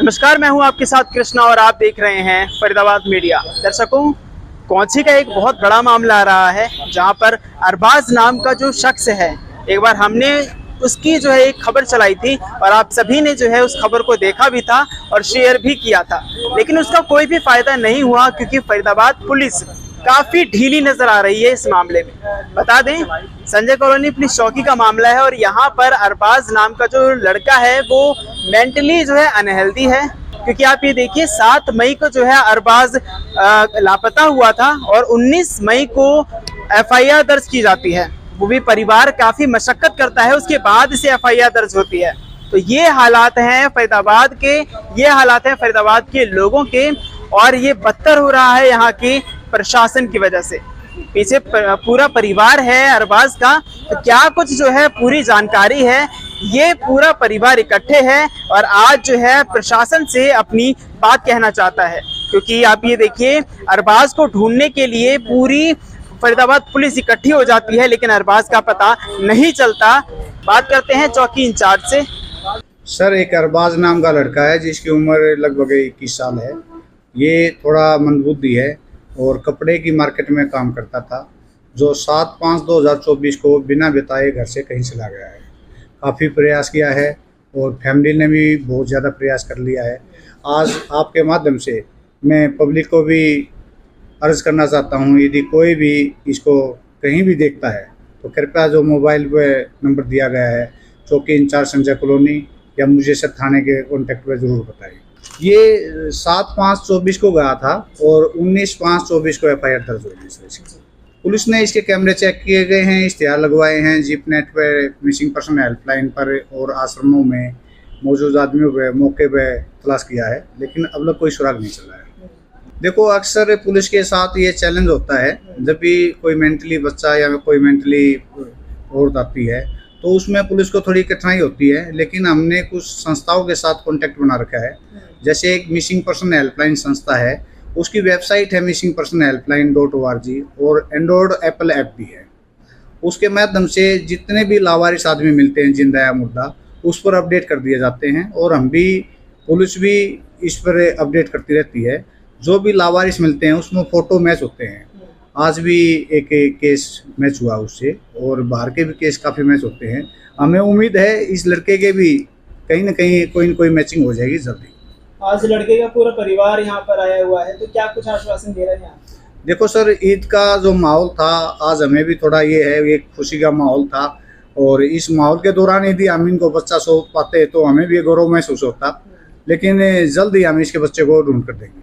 नमस्कार, मैं हूं आपके साथ कृष्णा और आप देख रहे हैं फरीदाबाद मीडिया। दर्शकों, कोंची का एक बहुत बड़ा मामला आ रहा है जहां पर अरबाज नाम का जो शख्स है, एक बार हमने उसकी जो है एक खबर चलाई थी और आप सभी ने जो है उस खबर को देखा भी था और शेयर भी किया था, लेकिन उसका कोई भी फायदा नहीं हुआ क्योंकि फरीदाबाद पुलिस काफी ढीली नजर आ रही है इस मामले में। बता दें, संजय कॉलोनी पुलिस चौकी का मामला है और यहाँ पर अरबाज नाम का जो लड़का है वो मेंटली जो है अनहेल्दी है, क्योंकि आप ये देखिए 7 मई को जो है अरबाज लापता हुआ था और 19 मई को FIR दर्ज की जाती है। वो भी परिवार काफी मशक्कत करता है, उसके बाद इसे FIR दर्ज होती है। तो ये हालात हैं फरीदाबाद के लोगों के, और ये बदतर हो रहा है यहाँ की प्रशासन की वजह से। पीछे पूरा परिवार है अरबाज का, तो क्या कुछ जो है पूरी जानकारी है, ये पूरा परिवार इकट्ठे है और आज जो है प्रशासन से अपनी बात कहना चाहता है, क्योंकि आप ये देखिए अरबाज को ढूंढने के लिए पूरी फरीदाबाद पुलिस इकट्ठी हो जाती है, लेकिन अरबाज का पता नहीं चलता। बात करते हैं चौकी इंचार्ज से। सर, एक अरबाज नाम का लड़का है जिसकी उम्र लगभग 21 साल है। ये थोड़ा मंदबुद्धि है और कपड़े की मार्केट में काम करता था, जो 7/5/2024 को बिना बताए घर से कहीं चला गया है। काफ़ी प्रयास किया है और फैमिली ने भी बहुत ज़्यादा प्रयास कर लिया है। आज आपके माध्यम से मैं पब्लिक को भी अर्ज करना चाहता हूँ, यदि कोई भी इसको कहीं भी देखता है तो कृपया जो मोबाइल पे नंबर दिया गया है चौकी इंचार्ज संजय कॉलोनी या मुझे सर थाने के कॉन्टेक्ट पे ज़रूर बताइए। ये 7/5/24 को गया था और 19/5/24 को FIR दर्ज हुई है। पुलिस ने इसके कैमरे चेक किए गए हैं, इश्तिहार लगवाए हैं, जीप नेट पर, मिसिंग पर्सन हेल्पलाइन पर और आश्रमों में मौजूद आदमियों पे मौके पे तलाश किया है, लेकिन अब तक कोई सुराग नहीं चला है। देखो, अक्सर पुलिस के साथ ये चैलेंज होता है, जब भी कोई मेंटली बच्चा या कोई मेंटली औरत आती है तो उसमें पुलिस को थोड़ी कठिनाई होती है, लेकिन हमने कुछ संस्थाओं के साथ कॉन्टैक्ट बना रखा है। जैसे एक मिसिंग पर्सन हेल्पलाइन संस्था है, उसकी वेबसाइट है missingpersonhelpline.org और एंड्रॉयड एप्पल ऐप भी है। उसके माध्यम से जितने भी लावारिस आदमी मिलते हैं, जिंदा या मुर्दा, उस पर अपडेट कर दिए जाते हैं और हम भी, पुलिस भी इस पर अपडेट करती रहती है। जो भी लावारिस मिलते हैं उसमें फ़ोटो मैच होते हैं। आज भी एक केस मैच हुआ उससे, और बाहर के भी केस काफ़ी मैच होते हैं। हमें उम्मीद है इस लड़के के भी कहीं ना कहीं कोई न कोई मैचिंग हो जाएगी जल्दी। आज लड़के का पूरा परिवार यहाँ पर आया हुआ है, तो क्या कुछ आश्वासन दे रहे हैं आप? देखो सर, ईद का जो माहौल था, आज हमें भी थोड़ा ये है, एक खुशी का माहौल था, और इस माहौल के दौरान यदि हम इनको बच्चा सौंप पाते तो हमें भी गौरव महसूस होता, लेकिन जल्द ही हम इसके बच्चे को ढूंढ कर देंगे।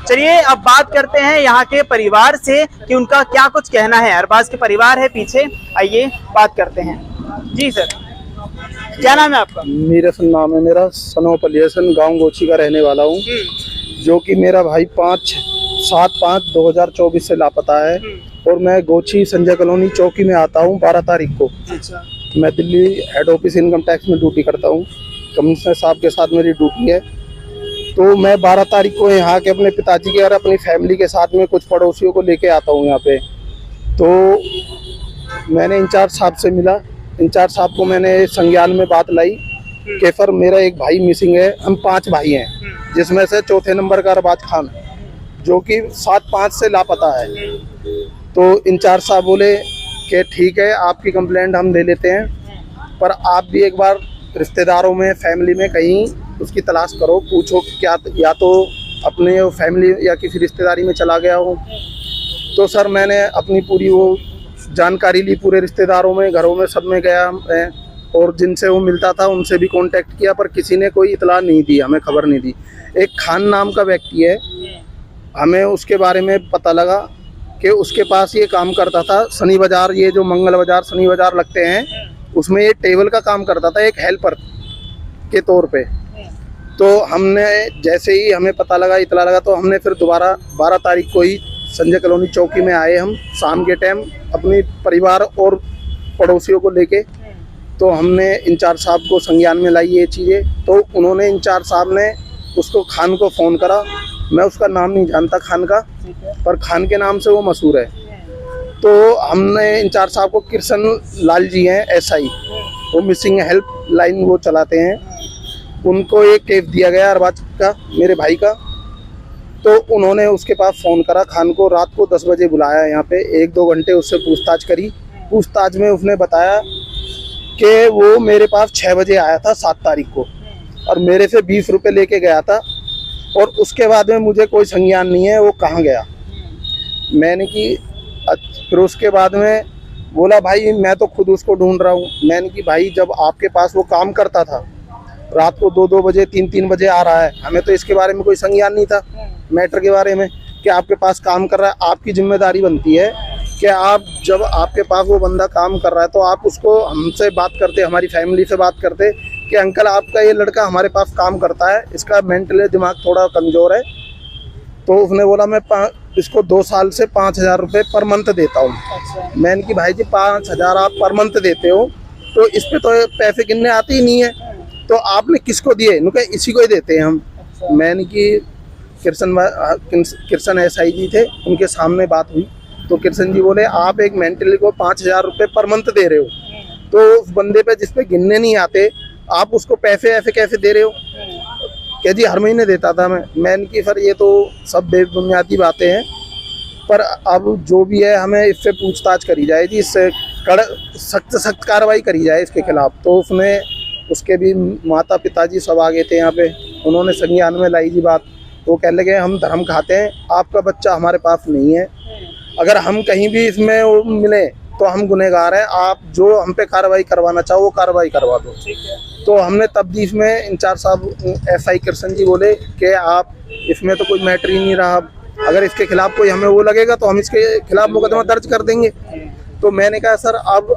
चलिए अब बात करते हैं यहाँ के परिवार से कि उनका क्या कुछ कहना है। अरबाज के परिवार है पीछे, आइए बात करते हैं। जी सर, क्या नाम है आपका? मीरसन नाम है मेरा, सनोपलियसन गांव गोची का रहने वाला हूँ, जो कि मेरा भाई 7/5/2024 से लापता है और मैं गोची संजय कॉलोनी चौकी में आता हूँ 12 तारीख को। अच्छा। मैं Delhi head office income tax में ड्यूटी करता हूँ, कमिश्नर साहब के साथ मेरी ड्यूटी है। तो मैं 12 तारीख को यहाँ के अपने पिताजी के और अपनी फैमिली के साथ में कुछ पड़ोसियों को लेके आता हूँ यहाँ पे। तो मैंने इंचार्ज साहब से मिला, इंचार्ज साहब को मैंने संज्ञान में बात लाई कि सर मेरा एक भाई मिसिंग है, हम 5 भाई हैं, जिसमें से चौथे नंबर का अरबाज खान जो कि 7/5 से लापता है। तो इंचार्ज साहब बोले कि ठीक है, आपकी कंप्लेंट हम ले लेते हैं, पर आप भी एक बार रिश्तेदारों में, फैमिली में कहीं उसकी तलाश करो, पूछो क्या या तो अपने फैमिली या किसी रिश्तेदारी में चला गया हो। तो सर मैंने अपनी पूरी वो जानकारी ली, पूरे रिश्तेदारों में, घरों में, सब में गया मैं, और जिनसे वो मिलता था उनसे भी कांटेक्ट किया, पर किसी ने कोई इतला नहीं दी, हमें खबर नहीं दी। एक खान नाम का व्यक्ति है, हमें उसके बारे में पता लगा कि उसके पास ये काम करता था, शनि बाज़ार, ये जो मंगल बाज़ार, शनि बाज़ार लगते हैं, उसमें ये टेबल का काम करता था एक हेल्पर के तौर पे। तो हमने जैसे ही हमें पता लगा, इतला लगा, तो हमने फिर दोबारा 12 तारीख को ही संजय कॉलोनी चौकी में आए हम शाम के टाइम अपनी परिवार और पड़ोसियों को लेके। तो हमने इंचार्ज साहब को संज्ञान में लाई ये चीज़ें। तो उन्होंने, इंचार्ज साहब ने उसको खान को फ़ोन करा, मैं उसका नाम नहीं जानता खान का, पर खान के नाम से वो मशहूर है। तो हमने इंचार्ज साहब को, कृष्ण लाल जी हैं SI, वो मिसिंग हेल्प लाइन वो चलाते हैं, उनको एक केस दिया गया अरबाज का, मेरे भाई का। तो उन्होंने उसके पास फ़ोन करा, खान को रात को 10 बजे बुलाया यहाँ पे, 1-2 घंटे उससे पूछताछ करी। पूछताछ में उसने बताया कि वो मेरे पास 6 बजे आया था 7 तारीख को, और मेरे से 20 रुपये लेके गया था, और उसके बाद में मुझे कोई संज्ञान नहीं है वो कहाँ गया। मैंने कि फिर उसके बाद में बोला भाई मैं तो खुद उसको ढूंढ रहा हूँ। मैंने कि भाई जब आपके पास वो काम करता था, रात को 2-2 बजे 3-3 बजे आ रहा है, हमें तो इसके बारे में कोई संज्ञान नहीं था, मैटर के बारे में कि आपके पास काम कर रहा है। आपकी जिम्मेदारी बनती है कि आप जब आपके पास वो बंदा काम कर रहा है तो आप उसको हमसे बात करते, हमारी फैमिली से बात करते कि अंकल आपका ये लड़का हमारे पास काम करता है, इसका मेंटली दिमाग थोड़ा कमज़ोर है। तो उसने बोला मैं इसको 2 साल से 5,000 रुपये पर मंथ देता हूँ। अच्छा। मैंने कि भाई जी 5,000 आप पर मंथ देते हो तो इस पे तो पैसे गिनने आते ही नहीं है, तो आपने किसको दिए? उनके इसी को ही देते हैं हम। अच्छा। मैंने कि किरसन SI जी थे, उनके सामने बात हुई तो किरसन जी बोले आप एक मेंटली को 5,000 रुपये पर मंथ दे रहे हो, तो उस बंदे पे जिसपे गिनने नहीं आते आप उसको पैसे ऐसे कैसे दे रहे हो? क्या जी हर महीने देता था मैंने कि सर ये तो सब बेबुनियादी बातें हैं, पर अब जो भी है हमें इससे पूछताछ करी जाए जी, इससे सख्त कार्रवाई करी जाए इसके खिलाफ। तो उसने उसके भी माता पिताजी सब आ गए थे यहाँ पे, उन्होंने संज्ञान में लाई जी बात। वो कह लगे हम धर्म खाते हैं, आपका बच्चा हमारे पास नहीं है, अगर हम कहीं भी इसमें मिले तो हम गुनहगार हैं, आप जो हम पे कार्रवाई करवाना चाहो वो कार्रवाई करवा दो। तो हमने तब भी इसमें इंचार्ज साहब SI किरसन जी बोले कि आप इसमें तो कोई मैटर ही नहीं रहा, अगर इसके खिलाफ कोई हमें वो लगेगा तो हम इसके खिलाफ मुकदमा दर्ज कर देंगे। तो मैंने कहा सर अब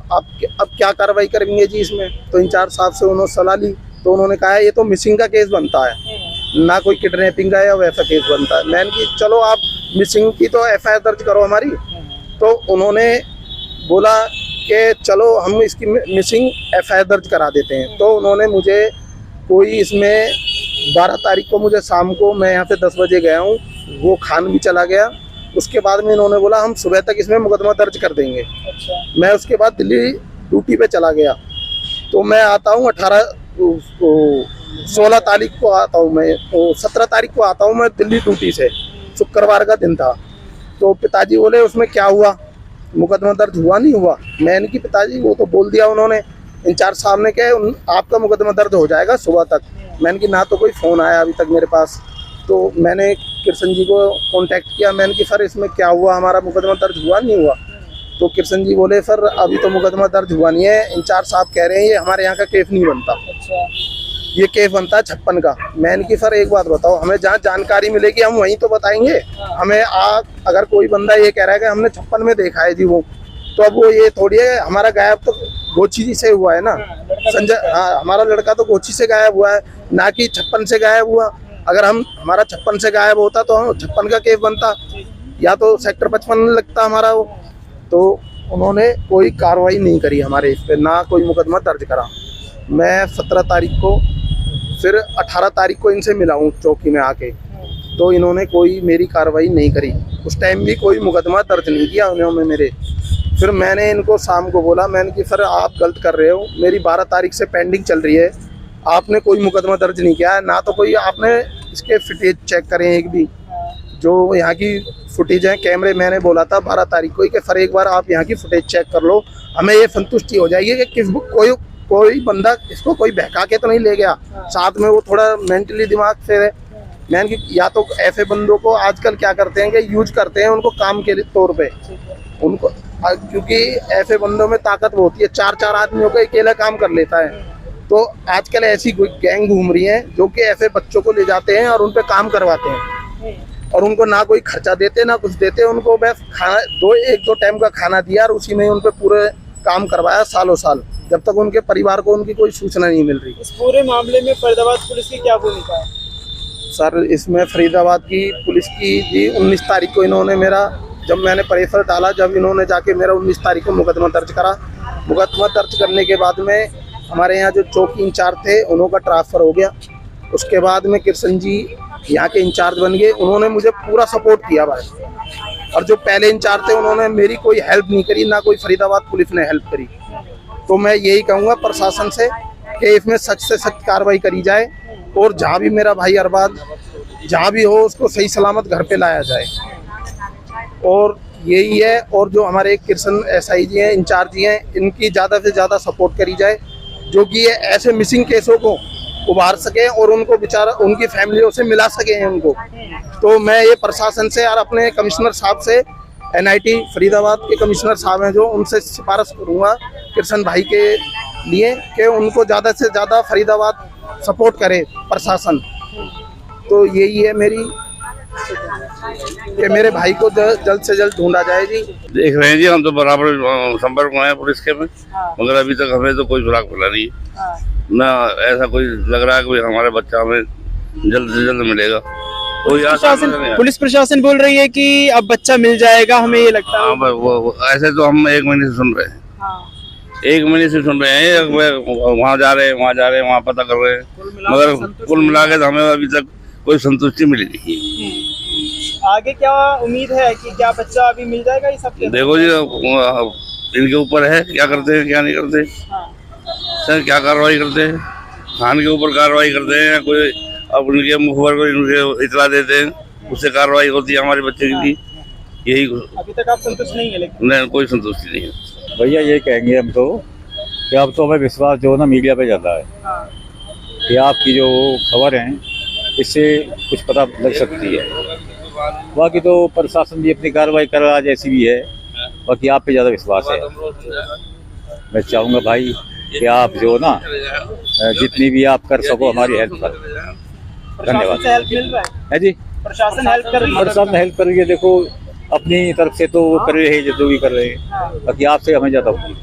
क्या कार्रवाई करेंगे जी इसमें? तो इंचार्ज साहब से उन्होंने सलाह ली, तो उन्होंने कहा ये तो मिसिंग का केस बनता है, ना कोई किडनैपिंग का या वैसा केस बनता है। मैंने कि चलो आप मिसिंग की तो FIR दर्ज करो हमारी। तो उन्होंने बोला कि चलो हम इसकी मिसिंग FIR दर्ज करा देते हैं। तो उन्होंने मुझे कोई इसमें 12 तारीख को मुझे शाम को, मैं यहाँ पे 10 बजे गया हूँ, वो खान भी चला गया। उसके बाद में इन्होंने बोला हम सुबह तक इसमें मुकदमा दर्ज कर देंगे। अच्छा। मैं उसके बाद दिल्ली ड्यूटी पे चला गया। तो मैं आता हूँ 16 तारीख को आता हूँ मैं, 17 तारीख को आता हूँ मैं दिल्ली ड्यूटी से, शुक्रवार का दिन था। तो पिताजी बोले उसमें क्या हुआ, मुकदमा दर्ज हुआ नहीं हुआ? मैंने कि पिताजी वो तो बोल दिया उन्होंने, इंचार्ज साहब ने कहा आपका मुकदमा दर्ज हो जाएगा सुबह तक। मैंने कि ना तो कोई फ़ोन आया अभी तक मेरे पास। तो मैंने किरसन जी को कांटेक्ट किया, मैंने कि सर इसमें क्या हुआ, हमारा मुकदमा दर्ज हुआ नहीं हुआ? तो किरसन जी बोले सर अभी तो मुकदमा दर्ज हुआ नहीं है, इंचार्ज साहब कह रहे हैं ये हमारे यहाँ का केस नहीं बनता। अच्छा। ये केस बनता है 56 का। मैंने कि सर एक बात बताओ, हमें जहाँ जानकारी मिलेगी हम वहीं तो बताएंगे। हमें अगर कोई बंदा ये कह रहा है कि हमने 56 में देखा है जी वो, तो अब वो ये थोड़ी है हमारा गायब तो गोची जी से हुआ है ना संजय। हाँ हमारा लड़का तो गोची से गायब हुआ है, ना कि 56 से गायब हुआ। अगर हमारा 56 से गायब होता तो हम 56 का केस बनता, या तो सेक्टर 55 लगता हमारा वो। तो उन्होंने कोई कार्रवाई नहीं करी हमारे इस पर, ना कोई मुकदमा दर्ज करा। मैं 17 तारीख को फिर 18 तारीख को इनसे मिला हूँ चौकी में आके, तो इन्होंने कोई मेरी कार्रवाई नहीं करी। उस टाइम भी कोई मुकदमा दर्ज नहीं किया उन्होंने मेरे। फिर मैंने इनको शाम को बोला, मैंने कि सर आप गलत कर रहे हो, मेरी 12 तारीख से पेंडिंग चल रही है, आपने कोई मुकदमा दर्ज नहीं किया है, ना तो कोई आपने इसके फुटेज चेक करें एक भी, जो यहाँ की फुटेज है कैमरे। मैंने बोला था 12 तारीख को ही कि सर एक बार आप यहाँ की फुटेज चेक कर लो, हमें ये संतुष्टि हो जाएगी कि कोई बंदा इसको कोई बहका के तो नहीं ले गया, साथ में वो थोड़ा मेंटली दिमाग से है। मैंने कि या तो ऐसे बंदों को आजकल क्या करते हैं कि यूज करते हैं उनको काम के तौर पे उनको, क्योंकि ऐसे बंदों में ताकत होती है, 4-4 आदमियों का अकेला काम कर लेता है। तो आजकल ऐसी गैंग घूम रही है जो कि ऐसे बच्चों को ले जाते हैं और उन पे काम करवाते हैं, और उनको ना कोई खर्चा देते ना कुछ देते, उनको बस खाना 1-2 टाइम का खाना दिया और उसी में उन पे पूरे काम करवाया सालों साल, जब तक उनके परिवार को उनकी कोई सूचना नहीं मिल रही। इस पूरे मामले में फरीदाबाद पुलिस की क्या भूमिका है? सर इसमें फरीदाबाद की पुलिस की जी 19 तारीख को इन्होंने मेरा, जब मैंने प्रेफर डाला, जब इन्होंने जाके मेरा 19 तारीख को मुकदमा दर्ज करा। मुकदमा दर्ज करने के बाद में हमारे यहाँ जो चौकी इंचार्ज थे उनका ट्रांसफ़र हो गया। उसके बाद में किरसन जी यहाँ के इंचार्ज बन गए, उन्होंने मुझे पूरा सपोर्ट किया भाई। और जो पहले इंचार्ज थे उन्होंने मेरी कोई हेल्प नहीं करी, ना कोई फरीदाबाद पुलिस ने हेल्प करी। तो मैं यही कहूँगा प्रशासन से कि इसमें सख्त से सख्त कार्रवाई करी जाए और जहाँ भी मेरा भाई अरबाज जहाँ भी हो उसको सही सलामत घर पे लाया जाए। और यही है। और जो हमारे कृष्ण एसआई जी हैं, इंचार्ज जी हैं, इनकी ज़्यादा से ज़्यादा सपोर्ट करी जाए, जो कि ये ऐसे मिसिंग केसों को उभार सके और उनको बेचारा उनकी फैमिलियों से मिला सके उनको। तो मैं ये प्रशासन से और अपने कमिश्नर साहब से, NIT फरीदाबाद के कमिश्नर साहब हैं जो, उनसे सिफारिश करूँगा कृष्ण भाई के लिए कि उनको ज़्यादा से ज़्यादा फरीदाबाद सपोर्ट करे प्रशासन। तो यही है मेरी, कि मेरे भाई को जल्द से जल्द ढूंढा जाए जी। देख रहे हैं जी, हम तो बराबर संपर्क में हैं पुलिस के में, मगर अभी तक हमें तो कोई सुराग मिला नहीं है। ना ऐसा कोई लग रहा है कि हमारे बच्चा हमें जल्द से जल्द मिलेगा। कोई पुलिस प्रशासन बोल रही है कि अब बच्चा मिल जाएगा, हमें ये लगता है। हाँ, वो ऐसे तो हम 1 महीने से सुन रहे हैं। 1 महीने से सुन रहे हैं, वहाँ जा रहे हैं, वहाँ जा रहे हैं, वहाँ पता कर रहे हैं, मगर कुल मिला के हमें अभी तक कोई संतुष्टि मिली नहीं। आगे क्या उम्मीद है कि क्या बच्चा अभी मिल जाएगा? ये सब देखो जी, इनके ऊपर है, क्या करते हैं क्या नहीं करते। सर क्या कार्रवाई करते हैं, खान के ऊपर कार्रवाई करते हैं, कोई अब उनके मुखबर को इनके इतला देते हैं, उससे कार्रवाई होती है हमारे बच्चे की। यही अभी तक आप संतुष्ट नहीं है? लेकिन नहीं, कोई संतुष्टि नहीं है। भैया ये कहेंगे हम तो कि अब तो हमें विश्वास जो ना मीडिया पे जाता है कि आपकी जो खबर है इससे कुछ पता लग सकती है। बाकी तो प्रशासन भी अपनी कार्रवाई कर रहा जैसी भी है, बाकी आप पे ज़्यादा विश्वास है। मैं चाहूँगा भाई कि आप जो ना जितनी भी आप कर सको हमारी हेल्प करो। धन्यवाद। हेल्प मिल रहा है जी, प्रशासन हेल्प कर रही है? प्रशासन हेल्प कर रही है। देखो अपनी तरफ से तो वो कर रहे हैं जो भी कर रहे हैं, बाकी आपसे हमें ज़्यादा होगी।